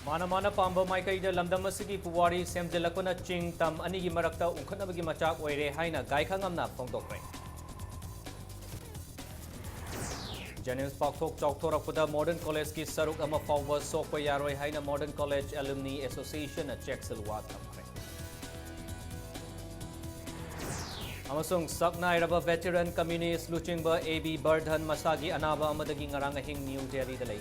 Mana mana pamba Michael de Lamdamasiki Puwari Semjelakona Ching Tam Anigi Marakta Unkanabagi Machak Were Haina Gaikangamna Pongtokre. Jennings Paktok Choktorakuda Modern College Ki Saruk Ama Fawwa Sokpa Yaroi Haina Modern College Alumni Association at Cheksilwat Amre. Amasung Saknai Raba Veteran Communist Luchingba AB Bardhan Masagi Anaba Amadagi Ngarangahing New Delhi the Lake.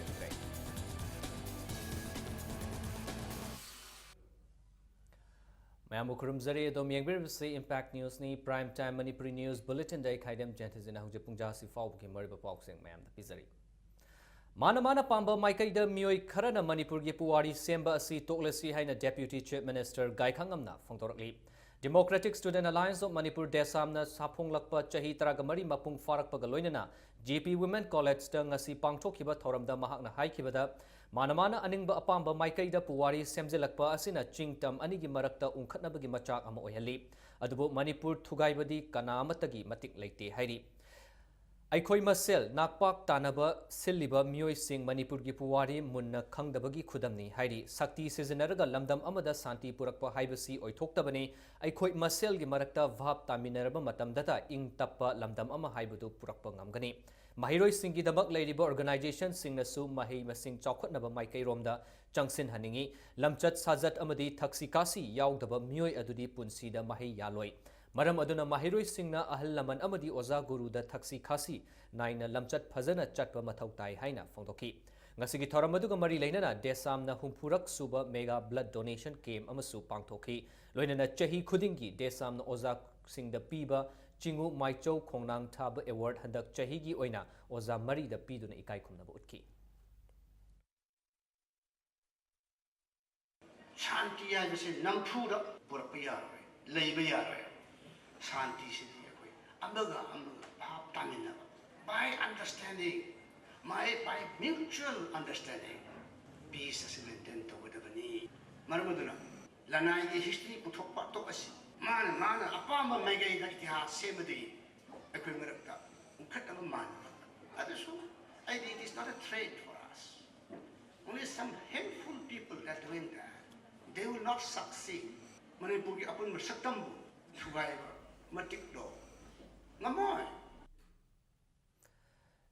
Mayamu Kurumzari dom yengbirsi Impact News ni Prime Time Manipuri News Bulletin day kaidem jantizina huje pungjasi fawb ki mariba boxing mayam da pizari. Mana pamba Maikaida Miyoi Karana Manipur gi puwari semba asi toklesi haina Deputy Chief Minister Gaikhangamna Fongtorakli. Democratic Student Alliance of Manipur Desamna Sapung Lakpa Chahi Taragamari Mapung Farak Pagaloinana GP Women College da ngasi pangthokiba thoramda mahakna haikibada Manamana Aningba Apamba Maikaida Puwari Semjelakpa Asina Chingtam Anigi Marakta Unkatnabagi Machak Ama Oyhali Adubu Manipur Thugaibadi Kanamatagi Matik Leite Hairi Aikoi Masel Nakpak Tanaba Siliba Miyoi Singh Manipur gi Puwari Munna Khangdabagi Khudamni Hairi Sakti Seasonaraga Lamdam Amada Santi Purakpa Haibasi Oithoktabani Aikoi Masel gi Marakta Vab Taminaraba Matamdata Ing Tappa Lamdam Ama Haibudu Purakpa Ngamgani Mahiroi Singi Dabak Lady Organization Sing Nasu Mahi Masing Chokot Naba Maikai Romda Changsin Haningi Lamchat Sajat Amadi Taksikasi Yaw Daba Miyoi Adudi Punsida Mahi Yaloi Maram Aduna Mahiroi Singna Ahal Laman Amadi Oza Guru da Taksikasi Naina Lamchat Pazana Chatpa Matautai Haina Fongtoki Ngasigi Toramaduga Mari Lainana Desamna Humpurak Suba Mega Blood Donation Came Amasu Pangtoki Loinana Chahi Kudingi Desamna Oza Sing the Piba Chingu Maichou Kongnang Tab Award Handak Chahigi Oina Oza Mari the Piduna Ikai Kumnaba Utki. Shanti and Mrs. Nampuda Purapia, Labia, Shanti City, Amaga, Pap Tamina. By understanding, by mutual understanding, peace is maintained with the need. Maramaduna, Lanai history put up Tokasi. Mana, Apama Megay Natia, Semadi, Equimerta, Ukatama Man. I think it is not a trade for us. Only some handful people that doing that. They will not succeed. Manipuri upon Satambu, Survivor, Matikdo. Namoy.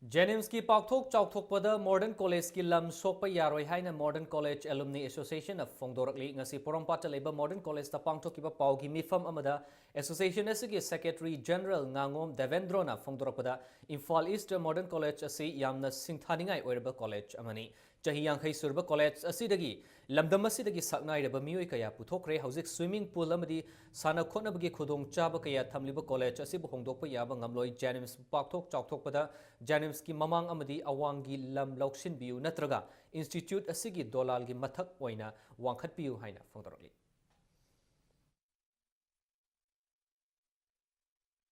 Jennings ki Pakthok Chauthokpada Modern College ki Lam Sokpa Yaroi Haina Modern College Alumni Association of Fongdorakli Ngasi Porompata Leba Modern College ta Pangthokiba Paugi Mifam Amada Association Asigi Secretary General Ngangom Devendrona Fongdorakpada Imphal East Modern College asi Yamna Singthaningai Oiraba College Amani Chahi Yankhai Surba College Asidagi Lamdam Asidagi Saknai Reba Miyoi Kaya Puthokre Hausik Swimming Pool Amadi Sana Khotnabagi Khudong Chaba Kaya Thamliba College Asibu Hongdokpa Yaba Ngamloi Jennings Pakthok Chauthokpada Jennings ki Mamang Amadi Awangi Lam Lauksin Biu Natraga Institute Asigi Dolal gi Mathak Oina Wangkhat Biu Haina Fongdorakli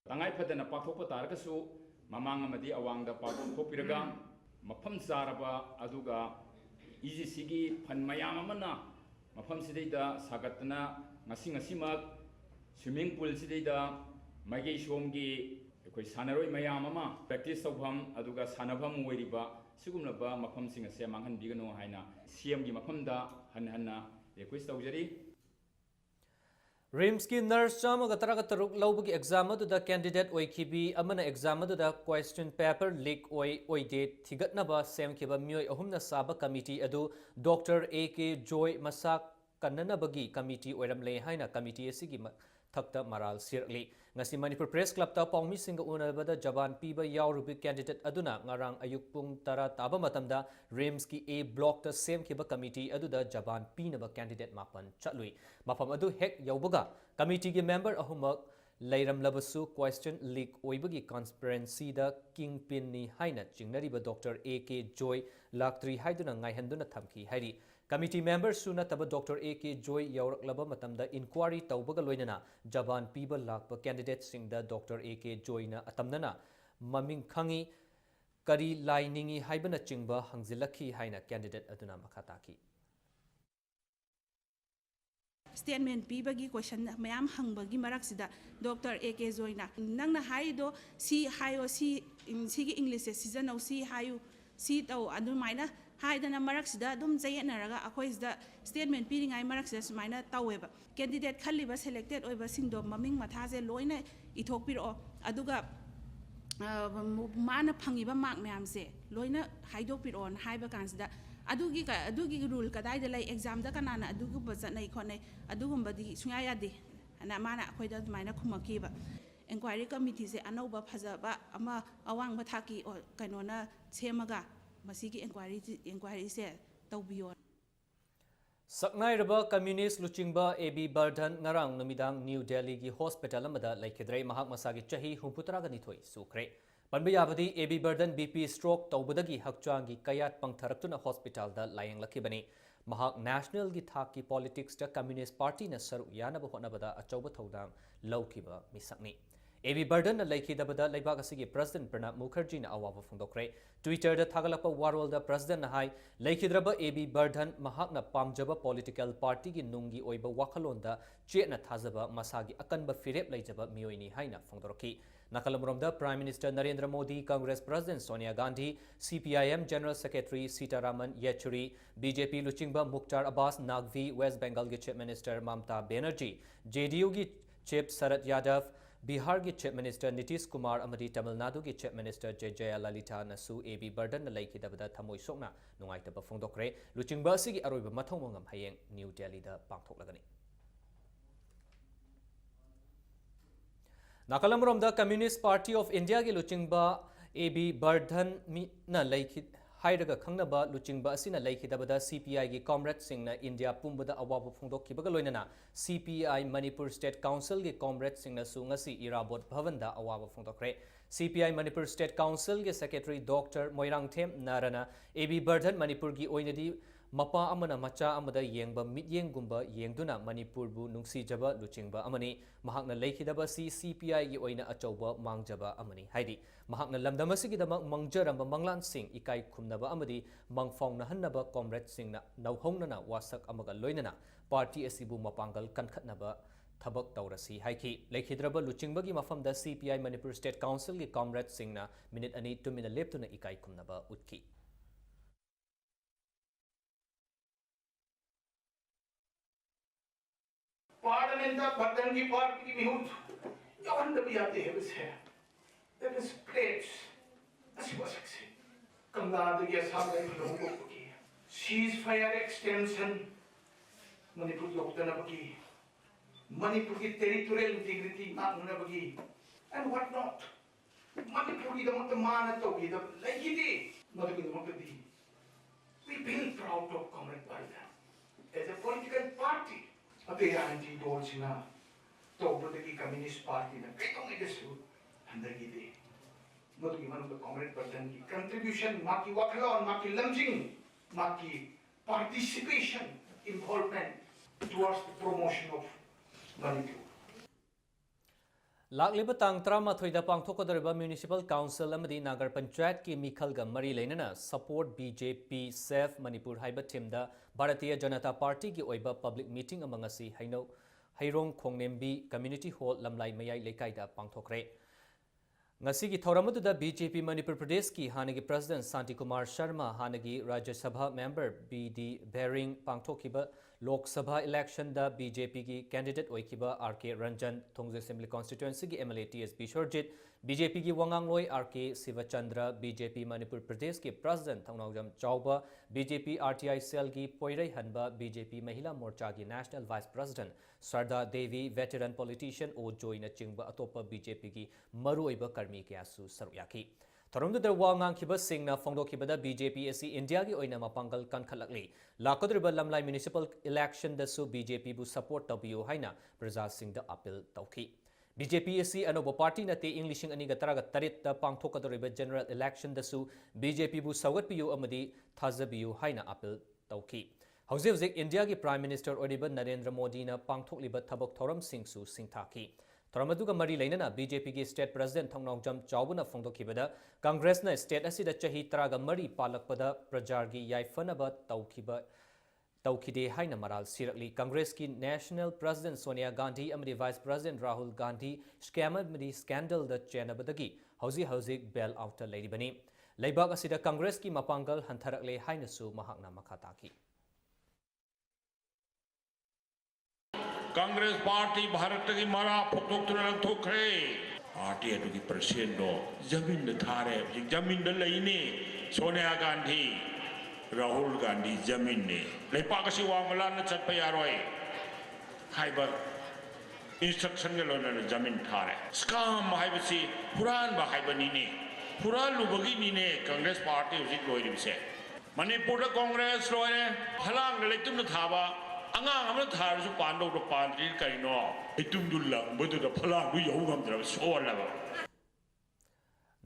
Tangai Padana Pakthokpa Tarakasu Mamang Amadi Awangda Pakthokpiraga Mafam Saraba Aduga Easy Sigi Panmayamana Mafam Sidida Sagatana Nasing Asimak Swimming Pool Sidida Magi Shomgi Sanaroi Mayamama Practice of Ham Aduga Sanabam Weriba Sugumaba Mafam Sing a Samangan Bigano Haina CMG Mafamda Hanhana request of Jerry Rimski nurse Chama Gataragaruk Lobagi exam to the candidate Oikibi Amana exam to the question paper leak Oide Tigatnaba Sam Kiba Mui Ohumna Saba Committee Adu Dr. A.K. Joy Masak Kananabagi Committee Oram Lehaina Committee Sigi Takta Maral Sirli Ngasi Manipur Press Club ta Pongmi Singa Unabada Jaban Piba Yaurubi candidate Aduna Ngarang Ayukpung Tara Taba Matamda Rimski A Block the same Kiba Committee Aduda Jaban Pinaba candidate Mapan Chatlui Mapam Adu Hek Yaubaga Committee gi member Ahumak Lairam Labasu question leak Oibagi conspiracy da Kingpin ni Haina Chingnariba Dr. A.K. Joy Laktri Haiduna Ngaihanduna Thamki Hairi Committee member Suna Taba Dr. A.K. Joy Yaurak Laba Matamda inquiry Taubaga Loinana Jaban Piba Lakba candidate Singda Dr. A.K. Joy na Atamnana Maming Khangi Kari Lainingi Haibana Chingba Hangzilaki Haina candidate Aduna Makataki Statement Pibagi question Mayam Hangbagi Maraksida Dr. A.K. Joyna Nangna Haido si Hayo si in Sigi English season of si Hayu si Tau Adumina haidana maraksida dum jayetnaraga akhoi statement piringai maraksida sumaina taweba candidate khalliba selected oiba singdo maming mathaje loina ithokpiro aduga mana phangiba mark myamse loina haidokpiro on haiba kansida adugi rule kadai da lai exam da kanana adugu bazat nai khone adugumbadi sunya yade ana mana akhoi da maina khumakiba inquiry committee se anauba phajaba ama awang bathaki kainona semaga masigi inquiry se tawbiyo Saknairaba Communist Luchingba AB Burden ngarang numidang New Delhi gi hospital amada laikidrei mahak masagi chahi humputraga nithoi sukre Panbayabadi AB Burden BP stroke tawbadagi hakchwangi kayat pangtharaktuna hospital da layang lakibani mahak national gi thaki politics da Communist Party na saru yanaba honabada achauba thodang lawkiba misakni AB Burden na laikidabada laibak asigi President Pranab Mukherjee na awaba phongdokre Twitter da thagalapa warwal da President na hai laikidraba AB Burden mahak na pamjaba political party gi nungi oiba wakhalon da chena thazaba masagi akanba firep laijaba miyoini haina phongdoroki Nakalamromda Prime Minister Narendra Modi, Congress President Sonia Gandhi, CPIM General Secretary Sitaraman Yechuri, BJP Luchingba Mukhtar Abbas Naqvi, West Bengal gi Chief Minister Mamta Banerjee, JDU gi Chief Sarat Yadav, Bihar gi Chief Minister Nitish Kumar amadi Tamil Nadu gi Chief Minister Jaya Lalita nasu AB Burden na laikidabada thamoi sokna nungaitaba phongdokre Luchingba sigi aroiba mathongmangam hayeng New Delhi da pangthoklagani Nakalamromda Communist Party of India gi Luchingba AB Burden na laikid hairaga khangnaba Luchingba asina laikidabada CPI gi comrade singna India pumbada awabu phongdokkibaga loinana CPI Manipur State Council gi comrade singna su ngasi Irabot Bhavanda awabu phongdokre CPI Manipur State Council gi Secretary Dr. Moirangthem Narana AB Burden Manipur gi oinadi mapa amana macha amada yengba mityengumba yengduna Manipur bu nungsijaba Luchingba amani mahakna laikidaba CPI gi oina achauba mangjaba amani haidi mahakna lamdamasi gi damak mangjaramba manglan sing ikai khumnaba amadi mangfaungna hannaba comrade singna nauhongnana wasak amaga loinana party asibu mapangal kankhatnaba thabak taurasi haiki laikhidraba Luchingba gi mafamda CPI Manipur State Council gi comrade singna minute ani 2 minute leptuna ikai khumnaba utki Parliament of Bhadan की party की मिहुत जवान दबी आते हैं बस है that is plates ऐसी बात है कंगाल के सामने लोगों को की ceasefire extension मणिपुर की उपतना बकी मणिपुर की territorial integrity ना होना बकी and what not मणिपुर की दमक मान तो भी दम लगी थी मणिपुर की दमक दी we feel proud of Comrade Bhadan as a political party अबे आंटी बोलना तो बड़े की कम्युनिस्ट पार्टी ने कई तो मेरे से अंदर की दे मतलब कि मतलब कांग्रेस पर्सन की कंट्रीब्यूशन माँ की वकला और माँ की लंचिंग माँ की participation involvement towards the promotion of Manipur Lakliba tang trama thoida pangthokadariba Municipal Council amadi Nagar Panchayat ki mikhalga mari leinana support BJP Save Manipur haiba teamda Bharatiya Janata Party ki oiba public meeting amangasi Hairong Khongnembi Community Hall lamlai mayai lekaida pangthokre ngasi gi thoramadu da BJP Manipur Pradesh ki hanagi President Santi Kumar Sharma hanagi Rajya Sabha member BD Bering pangthokiba Lok Sabha election da BJP ki candidate oikiba RK Ranjan Thongje Assembly constituency ki MLA TS Bishorjit BJP ki Wangangloi RK Sivachandra BJP Manipur Pradesh ki President Thongnawjam Chauba BJP RTI cell ki Poirai Hanba BJP Mahila Morcha ki National Vice President Sarda Devi veteran politician O Joina Chingba atopa BJP ki maruiba karmi kyasu saruyaki Tharumdu der wangang kiba singna fongdo kibada BJP AC India gi oina mapangal kankhalakli lakadriba lamlai municipal election da su BJP bu support tabiu haina Praja Singh da appeal tawki BJP AC anoba party na te English ani ga taraga tarit ta pangthokadriba general election da su BJP bu sagat piu amadi thazabiu haina appeal tawki hauze India gi Prime Minister Odiba Narendra Modi na pangthokliba thabak thoram sing su singthaki Tharamaduga mari lainana BJP ki state president Thongnawjam Chaubuna phongdokhibada Congress na state asida chahi taraga mari palakpada prajargi yaifanaba tawkhide haina maral sirakli Congress ki national president Sonia Gandhi amadi vice president Rahul Gandhi scam amadi scandal da chenabadagi hauzi bail out lairibani Leibak asida Congress ki mapangal hantarakle hainasu mahakna makha taki. Congress party Bharat की मारा फोटोक्तुना लंथोखरे party अदुगी president दो जमीन the थारे जमीन the लेने सोनिया गांधी राहुल गांधी जमीन ने लेपाक सि वांगलान चटप यारोय हाइबर इंस्ट्रक्शन के लोन जमीन थारे स्काम हाइबसी पुरान बा हाइबनी ने पुरान लुबगी ने कांग्रेस पार्टी उसी लोइरिसे मणिपुर कांग्रेस लोरे फलांग लेतुम थाबा angang amna thar su pan do pan ri kai no itum dulla bodu da phala du yu gam dra so la ba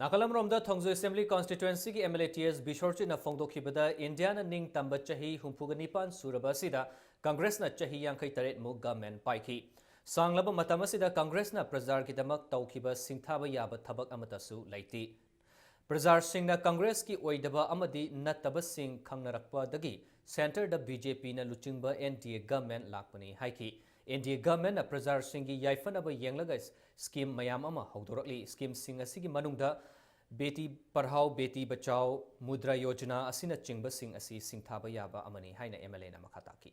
Nakalam romda Thongzu Assembly constituency ki MLATS Bishorchi na phongdo khibada India na ning tamba chahi humphugani suraba sida Congress na chahi yang kai taret mu government paiki sanglaba matama sida Congress na prajar ki damak tawkhiba singthaba yaba thabak amata su laiti Prajar Singh na Congress ki oidaba amadi nattaba Singh khangnarakpa dagi Center da BJP na luchingba NDA government lakpani haiki NDA government na Prajar Singh gi yaifanaba yenglaga scheme mayam ama haudorakli scheme sing asigi manungda Beti Parhao Beti Bachao Mudra Yojana asina chingba sing asi singthaba yaba amani haina MLA na makhataki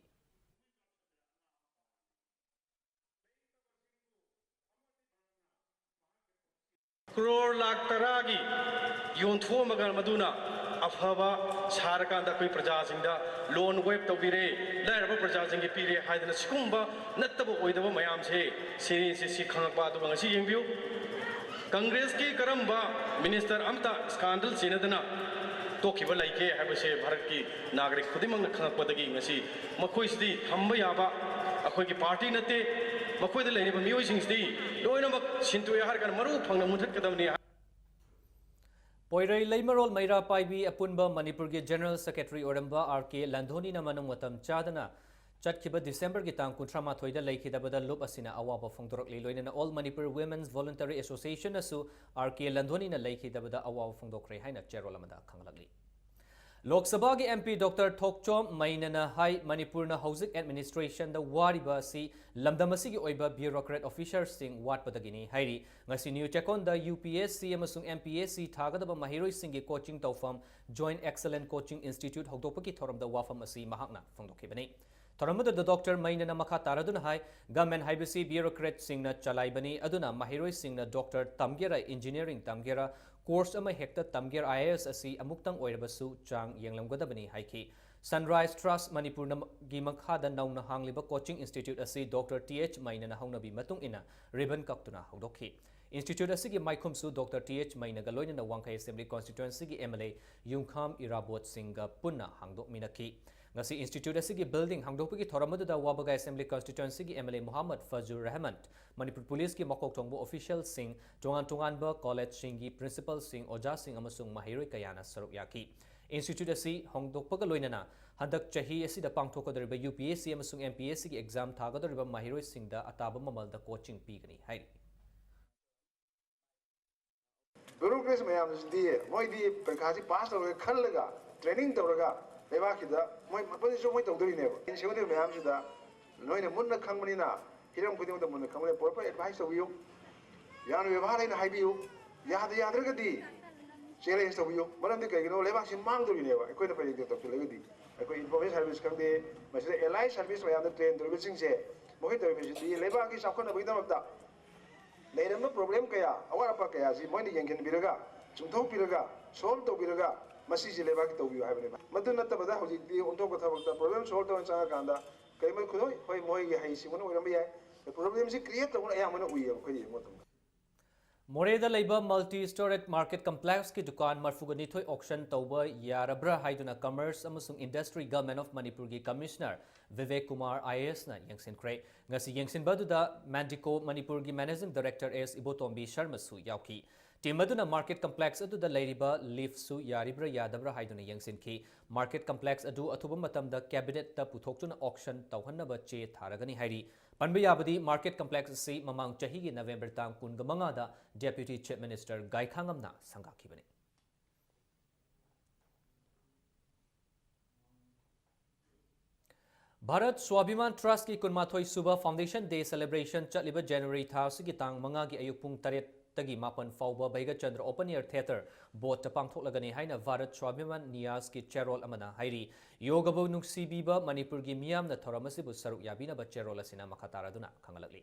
crore lakh taragi yontho magal maduna afhaba sarakanda koi praja singda loan web tobire lairaba praja singi pire haidana sikumba nattaba oidaba mayam se si khangpa du ngasi yengbiu congress ki karamba minister amta scandal sinadana tokiba laike habase bharat ki nagrik khudimang khangpadagi ngasi makhoi sidi thamba yaba akhoi ki party nate makhoi da leine ba mioi sing sidi loina mak sintu ya har kan maru phangna muthat kadamni Poirai Leimarol Maira Paibi Apunba Manipur ki General Secretary Oramba RK Landhoni na manung watam chadana Chatkiba December ki tang kuntrama thoida laikhidabada lup asina awaba phongdorok leiloina na All Manipur Women's Voluntary Association asu RK Landhoni na laikhidabada awaba phongdokre haina cherolamada khanglagli Lok Sabha ki MP Dr. Thokchom Mainana Hai Manipur na Housing Administration da wariba si lamdamasi ki oiba bureaucrat officer sing wat padagini hairi ngasi new chekon da UPSC amasung MPSC thagadaba mahiroi sing ki coaching tawfam Joint Excellent Coaching Institute hogdopaki thoram da wafam asi mahakna phongdokhibani thoramada da Dr. Mainana makha taraduna hai government haibasi bureaucrat sing na chalaibani aduna mahiroi sing na Dr. Tamgera Engineering Tamgera course ama hekta Tamger IAS asi amuktang oirabasu chang yenglamgadabani haiki Sunrise Trust Manipur na gi makhada nauna hangliba coaching institute asi Dr. TH Mainana hongnabi matung ina ribbon kaktuna hogdokhi institute asi gi maikhumsu Dr. TH Mainaga loina na Wangkai Assembly constituency gi MLA Yungkham Irabot Singha punna hangdok minaki ngasi institute asi gi building hangdokpi thoramadu da Wabaga Assembly constituency gi MLA Muhammad Fazur Rahman Manipur Police ki makok tongbo official sing tongan ba college singi principal sing oja sing amasung mahiroi kayana saruk yaki institute asi hongdokpaga loinana handak chahi asi da pangthokodariba UPSC amasung MPSC ki exam thagadariba mahiroi sing da ataba mamal da coaching pigani hai bureaucracy mayam di moi di perkhasi pass tawre khallaga training tawraga leba khida moi mapani so moi tawdori ne in seudi mayam sida noina munna khangmani na hiram khuding da munna khangmani proper advice tawiyu yan व्यवहार इन हाइबियु याद याद्रगदी challenge tawiyu maram de kaigino leba sim mangdori ne ba ekoi da pari de to legadi ekoi information service khangde masida allied service mayam da train dori sing se moi to be leba ki sakhona bidam ta leirama problem kaya awara pa kaya si moi ni yengken biraga chungthau biraga solve to biraga masi si leba ki tawiyu haibane madu natta bada hoji di onto ko thabakta problem solve to sa kanda kai mai khudoi hoi moi gi hai si mono oram ya problem si create to ya mono uyi ko ni mo Moreda Labor Multi-Storage Market Complex ki dukan marfugani thoi auction tauba yarabra haiduna Commerce amasung Industry Government of Manipur ki Commissioner Vivek Kumar IAS na yangsin kray ngasi yangsin baduda Mandico Manipur ki Managing Director S Ibotombi Sharma su yauki Timaduna Market Complex adu da Lairiba Leaf su yaribra yadabra haiduna yangsin ki Market Complex adu athuba matam da Cabinet ta puthokchuna auction tauhanna ba che tharagani hairi Panbayabadi Market Complex si mamang chahi ki November tang kungamanga da Deputy Chief Minister Gai Khangamna sangakhibani Bharat Swabhiman Trust ki kunmathoi suba Foundation Day celebration chatliba January tha sigi tang manga gi ayuk pung taret tagi mapan fauba Baiga Chandra Open Air Theatre boat tapang thoklagani haina Varat Swabhiman Niyaz ki Cherol amana hairi yogabu nungsibiba Manipur gi miyam na thoramasibu saruk yabina ba Cherol asina makhatara duna khangalakli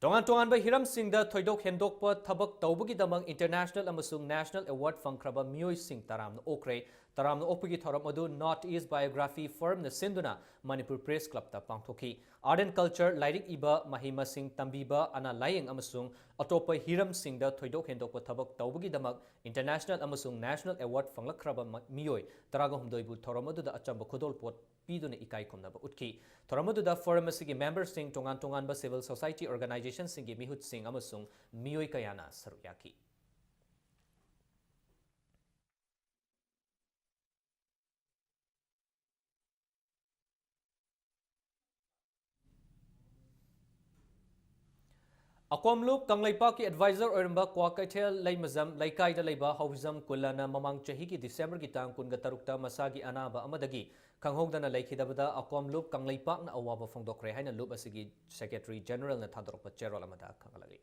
Tongan ba hiram singda thoidok hendokpa thabak tawbugi damang international amasung national award fangkraba miyoi sing taram okre taram opigi thoram adu North East Biography Firm na sinduna Manipur Press Club ta pangthoki Art and Culture Lairik iba mahima sing tambiba ana laying amasung atopa hiram singda thoidok hendokpa thabak tawbugi damak international amasung national award fanglakkraba miyoi taraga humdoi bu thoram adu da achamba khodol pot piduna ikai khumnaba utki thoram adu da forum asigi member sing tongan ba civil society organization singi mihut sing amasung miyoi kayana saruyaki Akwamlup Kanglaipa ki advisor Oramba Kwakatel Laimazam Laikai da Laiba Hauzam Kulana Mamang Chahi ki December ki tang kunga tarukta masagi anaba amadagi Kanghogdana Laikidabada Akwamlup Kanglaipa na awaba fongdokre haina lup asigi Secretary General na Thandorpa Cherol amada kangalagi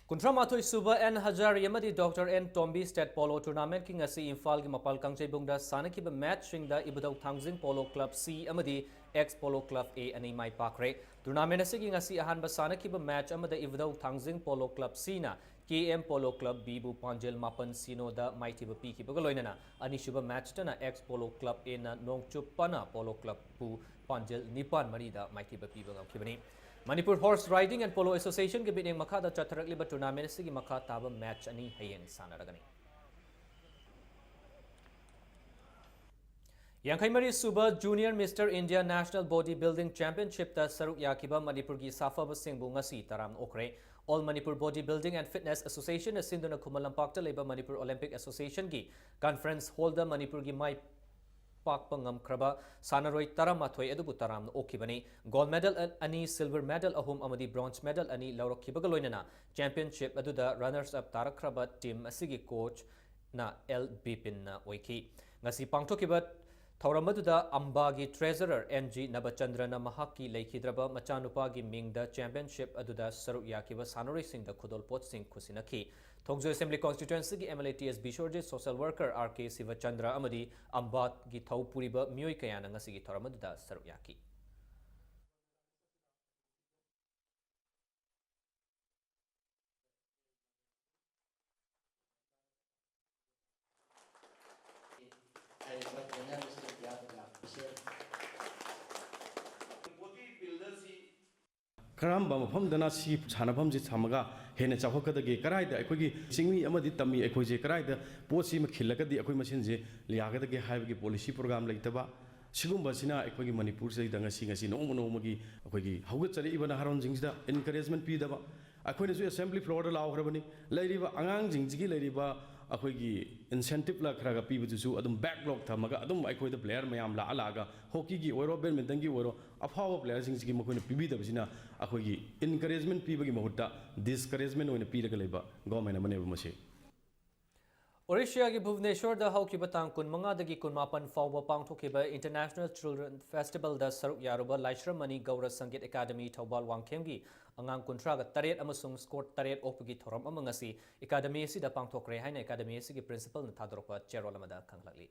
Kuntramathoi Suba N Hazari amadi Dr. N Tombi State Polo Tournament ki ngasi Imphal ki Mapal Kangjebungda sanakiba match swingda Ibadau Thangjing Polo Club C amadi Ex Polo Club A ani mai pakre tournament asigi ngasi ahanba sanakiba match amada Ibadau Thangjing Polo Club C na KM Polo Club B bu Panjel Mapan Sino da maitiba piki bagaloinana anishuba match tana Ex Polo Club A na Nongchupana Polo Club bu Panjel Nipan Marida maitiba pibangam kibani Manipur Horse Riding and Polo Association ke bining makha da chatharakliba tournament asigi makha taba match ani hayeng sanaragani Yankaimari Suba Junior Mr. India National Bodybuilding Championship ta saruk yakiba Manipur gi safaba singbu ngasi taram okre All Manipur Bodybuilding and Fitness Association asinduna Kumalampak ta leba Manipur Olympic Association gi conference holder Manipur gi mai pakpangam kraba sanaroi taramathoi adubu taram okibani gold medal ani silver medal ahum amadi bronze medal ani laurokibagaloinana championship aduda runners up tarakraba team asigi coach na L Bipin na oiki ngasi pangthokiba Thauramadu Ambagi Treasurer NG Nabachandrana Mahaki Laikhidraba Machanupagi Mingda Championship Aduda Saruk Yakiba Sanori Singh the Kudol Pot Singh Kusinaki. Thongjo Assembly Constituency MLATS Bishorje Social Worker RK Sivachandra Amadi Ambat Gi Thau Puriba Miyoi Kayana Ngasigi Thauramadu Saruk Yaki. Karamba mafamdana si sanafamji thamaga hena chawhakadagi karaida aikogi singmi amadi tammi aikoje karaida posi ma khilakadi akoi masinje liagadagi haibagi policy program laitaba sigumba sina aikogi manipur se danga singa nomo nomogi aikogi haugatsari ibana haron jingsda encouragement pidaba akoina su assembly floor da lawhrabani lairiba angang jingjigi lairiba akoigi incentive la khraga pibuju adum backlog thamaga adum aikoida player mayam la alaga hockey gi oiro badminton gi oiro afawa player sing gi makoina pibidabsina akoigi encouragement pibagi mahutta discouragement oina piraga leba government amane mase Orissa ki Bhubaneswar da haukiba tang kun manga dagi kun mapan fawba pangthokiba International Children Festival da saruk yaruba Laishramani Gaura Sangeet Academy Thawbal Wangkhemgi angang kuntraga taret amasung score taret opagi thoram amangasi academy si da pangthokre haina academy si ki principal na thadorpa cherol amada khanglakli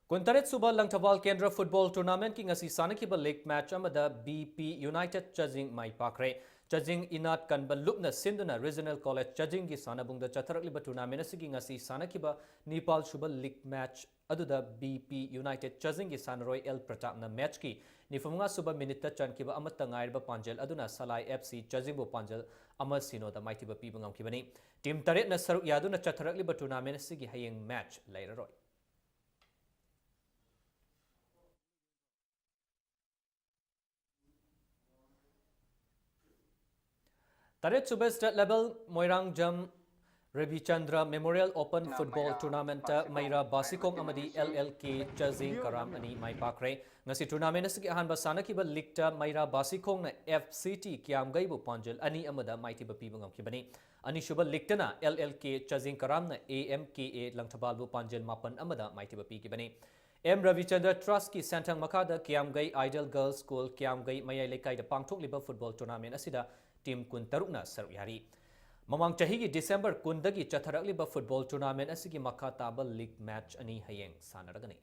Kuntaret suba Langthawal Kendra Football Tournament ki ngasi sanakiba league match amada BP United Chajing mai pakre Chajing inat kanba lupna sinduna Regional College Chajing ki sanabungda chatharakliba tournament asigi ngasi sanakiba Nepal suba league match aduda BP United Chajing ki sanaroi El Pratap na match ki nifamunga suba minute chankiba amata ngairba Panjel aduna Salai FC Chajing bo Panjel ama sino da maitiba pibangam kibani team taret na saruk yaduna chatharakliba tournament asigi hayeng match lairaroi Taret Suba State Level Moirang Jam Ravi Chandra Memorial Open Football Tournament Maira Basikong Amadi LLK Chazing Karam ani Mai Pakre ngasi tournament asigi ahanba sanakiba Likta Maira Basikong na FCT Kiamgai bu Panjel ani amada maitiba pibangam kibani ani shuba Liktana LLK Chazing Karam na AMKA Langthawal bu Panjel Mapan amada maitiba pikibani M Ravichandra Trust ki Santang Makada Kiamgai Ideal Girls School Kiamgai Mayai Lekai da Pangthok Liba Football Tournament asida team kun tarukna saruyari Mamang chahigi December kundagi chatharakliba football tournament asigi makha taba league match ani hayeng sanaragani.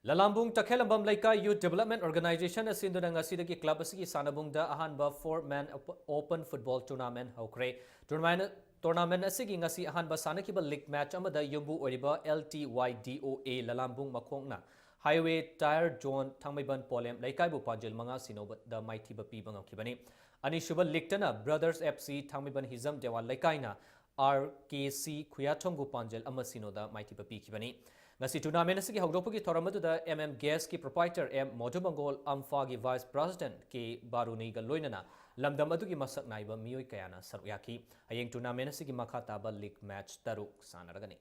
Lalambung Takhelambam Laika Youth Development Organization asinduna ngasidagi club asigi sanabungda ahanba 4-man open football tournament haukre. Tournament asigi ngasi ahanba sanakiba league match amada yumbu oriba LTYDOA Lalambung Makongna Highway Tire Zone Thangmaiban Polem Laikaibu Panjil Manga Sinoba the Mighty Bapi Bangam Kibani Ani Shuba Liktana Brothers FC Thangmaiban Hizam Dewa Laikaina RKC Kuyatongu Panjil Amasino the Mighty Bapi Kibani Ngasi tournament asigi hawdopagi thoramadu da Gas ki proprietor M Modubangol Amfagi Vice President K Baruni ga loinana lamdam adugi masak naiba miyoi kayana saruyaki hayeng tournament asigi makha taba league match taruk sanaragani.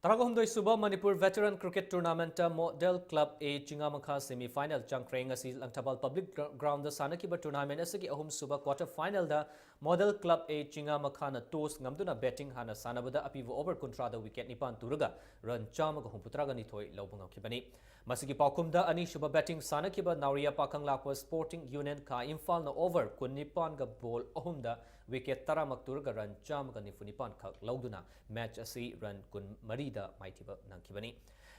Taragahumdoi Suba Manipur Veteran Cricket Tournament Model Club A Chingamakha semi-final Changkreng asi Langtabal Public Ground the Sanakiba Tournament asigi ahum Suba quarter final da Model Club A Chingamakha na toss ngamduna betting hana sanabada apivo over kontra da wicket nipan turaga run chamaga humputraga ni thoi laubangam kibani masigi paukumda ani Suba betting Sanakiba Nauria Pakang Lakwa Sporting Union ka Imphal na over kun nipan ga ball ahumda wicket taramak turaga run chamaga ni funipan khak lauduna match asi run kun marida maitiba nangkibani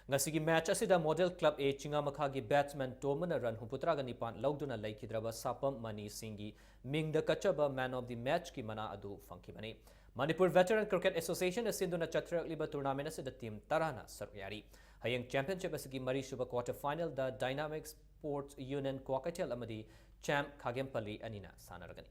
ngasigi match asida Model Club A Chingamakha gi batsman Tomana run humputraga nipan lauduna laikidraba Sapam Mani Singhi mingda kachaba man of the match ki mana adu fangkibani Manipur Veteran Cricket Association asinduna chatrakliba tournament asida team tarana saryari hayeng championship asigi mari suba quarter final the Dynamic Sports Union Kwakatel amadi champ Khagempalli anina sanaragani.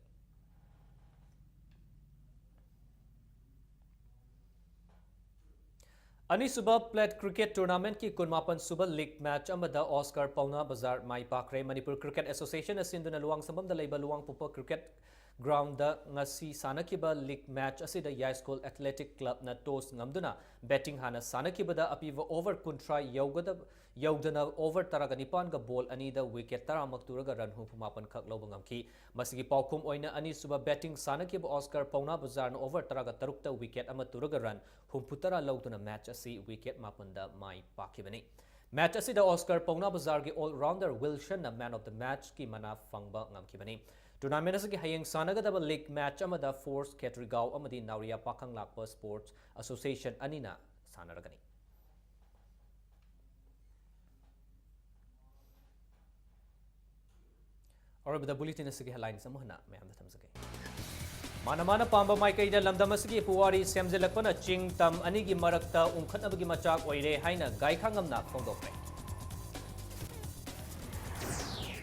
Ani Suba Plate Cricket Tournament ki Kunmapan Suba League Match amada Oscar Pauna Bazar Mai Pakre Manipur Cricket Association asinduna luang sambam da leiba luang pupa cricket ground da ngasi sanakiba league match asida Yai School Athletic Club na toss ngamduna betting hana sanakiba da apiva over kuntra yaugdana over taraganipan ga ball ani da wicket taramak turaga run hupumapan khak lobangam masigi paukum oina ani suba betting sanakiba Oscar Pauna Bazar na over taraga tarukta wicket ama turaga run humputara lauduna match asi wicket mapanda mai pakibani match asida Oscar Pauna Bazar gi all rounder Wilson na man of the match ki mana fangba ngamkibani tournament asigi hayeng sanagadaba league match amada Force Ketrigao amadi Nauria Pakang Lakpa Sports Association anina sanaragani. और बदा bulletin असगी headlines अमहना ma'am थमसगे मानमाना पांबा माइकैदा लमदम असगी पुवारी सेमजेलकपना चिंग तम अनिगी मरक्ता उंखतनबगी मचाक ओइरे हाइना गाइखांगमना फोंदोक्रे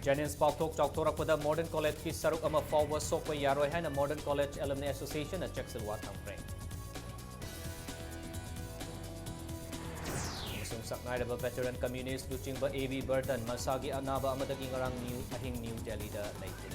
जेनिन्स पाउथोक चाउथोरकपदा modern college की सरुक अमा फाउबा सोकवा यारोय हाइना मॉडर्न कॉलेज एलुमनी एसोसिएशन चेक्सलवा थंग्रे Saknairaba veteran communist Luchingba AB Burden Masagi Anaba Amadagi Ngarang New Ahing New Delhi da Late